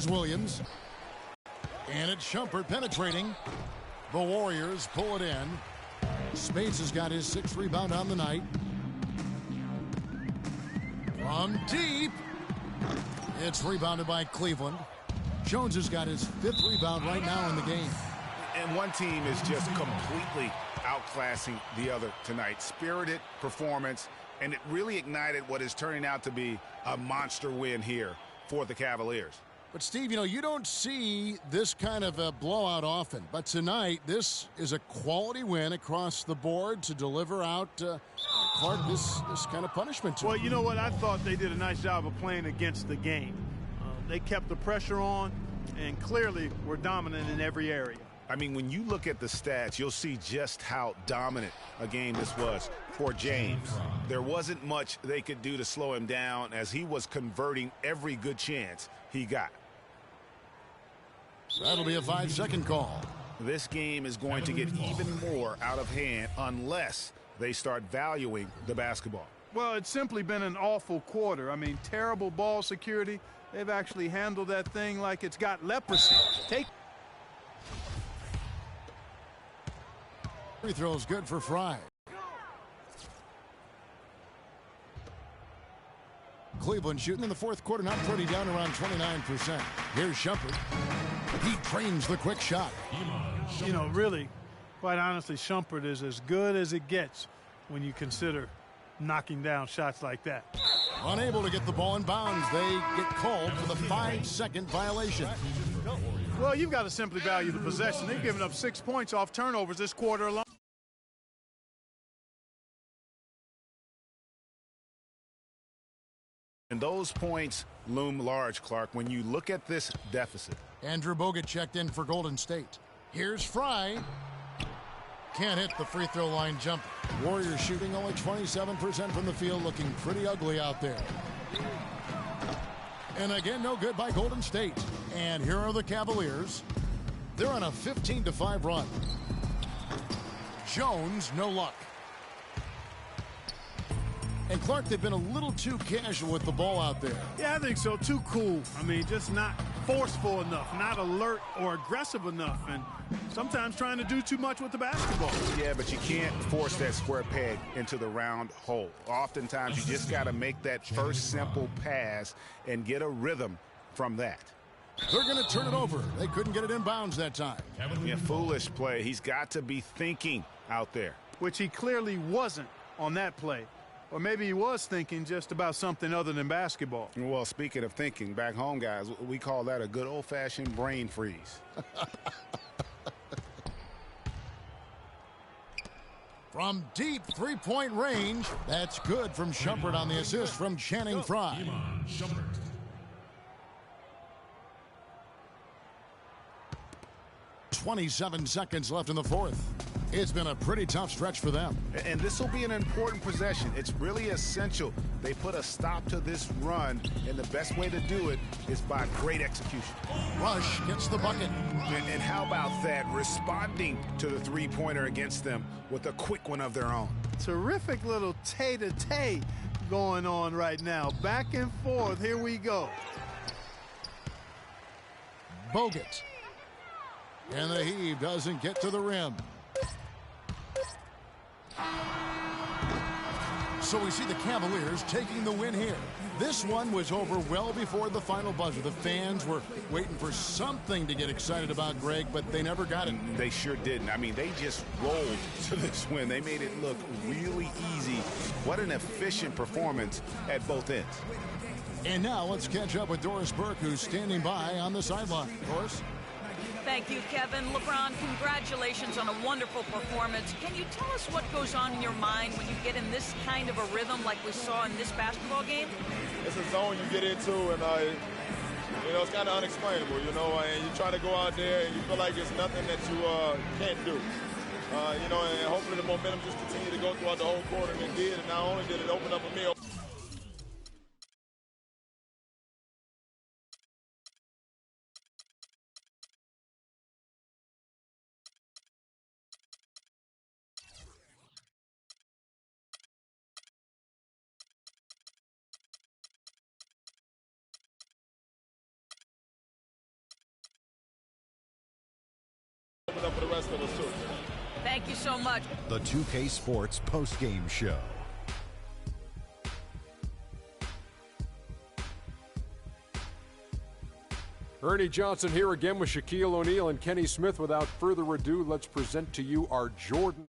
Williams. And it's Shumpert penetrating. The Warriors pull it in. Spades has got his 6th rebound on the night. From deep. It's rebounded by Cleveland. Jones has got his 5th rebound right now in the game. And one team is just completely outclassing the other tonight. Spirited performance, and it really ignited what is turning out to be a monster win here for the Cavaliers. But, Steve, you don't see this kind of a blowout often. But tonight, this is a quality win across the board to deliver out, Clark, this kind of punishment to Well, him. you know what? I thought they did a nice job of playing against the game. They kept the pressure on and clearly were dominant in every area. I mean, when you look at the stats, you'll see just how dominant a game this was for James. There wasn't much they could do to slow him down as he was converting every good chance he got. That'll be a 5-second call. This game is going to get even more out of hand unless they start valuing the basketball. Well, it's simply been an awful quarter. I mean, terrible ball security. They've actually handled that thing like it's got leprosy. Free throw is good for Fry. Cleveland shooting in the 4th quarter, not pretty, down around 29%. Here's Shumpert. He trains the quick shot. Really, quite honestly, Shumpert is as good as it gets when you consider knocking down shots like that. Unable to get the ball in bounds. They get called for the 5-second violation. Well, you've got to simply value the possession. They've given up 6 points off turnovers this quarter alone. And those points loom large, Clark, when you look at this deficit. Andrew Bogut checked in for Golden State. Here's Fry. Can't hit the free throw line jumper. Warriors shooting only 27% from the field, looking pretty ugly out there. And again, no good by Golden State. And here are the Cavaliers. They're on a 15-5 run. Jones, no luck. And Clark, they've been a little too casual with the ball out there. Yeah, I think so. Too cool. I mean, just not forceful enough, not alert or aggressive enough, and sometimes trying to do too much with the basketball. Yeah, but you can't force that square peg into the round hole. Oftentimes, you just got to make that first simple pass and get a rhythm from that. They're going to turn it over. They couldn't get it in bounds that time. Yeah, foolish play. He's got to be thinking out there. Which he clearly wasn't on that play. Or maybe he was thinking just about something other than basketball. Well, speaking of thinking, back home, guys, we call that a good old-fashioned brain freeze. From deep three-point range, that's good from Shumpert on the assist from Channing Frye. 27 seconds left in the 4th. It's been a pretty tough stretch for them. And this will be an important possession. It's really essential they put a stop to this run, and the best way to do it is by great execution. Rush gets the bucket. And how about that, responding to the three-pointer against them with a quick one of their own. Terrific little tay-to-tay going on right now. Back and forth. Here we go. Bogut. And the heave doesn't get to the rim. So we see the Cavaliers taking the win here. This one was over well before the final buzzer. The fans were waiting for something to get excited about, Greg, but they never got it. They sure didn't. I mean, they just rolled to this win. They made it look really easy. What an efficient performance at both ends. And now let's catch up with Doris Burke, who's standing by on the sideline. Doris? Thank you, Kevin. LeBron, congratulations on a wonderful performance. Can you tell us what goes on in your mind when you get in this kind of a rhythm like we saw in this basketball game? It's a zone you get into, and, it's kind of unexplainable, and you try to go out there and you feel like there's nothing that you can't do. And hopefully the momentum just continued to go throughout the whole quarter, and it did. And not only did it open up a meal. for the rest of us, too. Thank you so much. The 2K Sports postgame show. Ernie Johnson here again with Shaquille O'Neal and Kenny Smith. Without further ado, let's present to you our Jordan.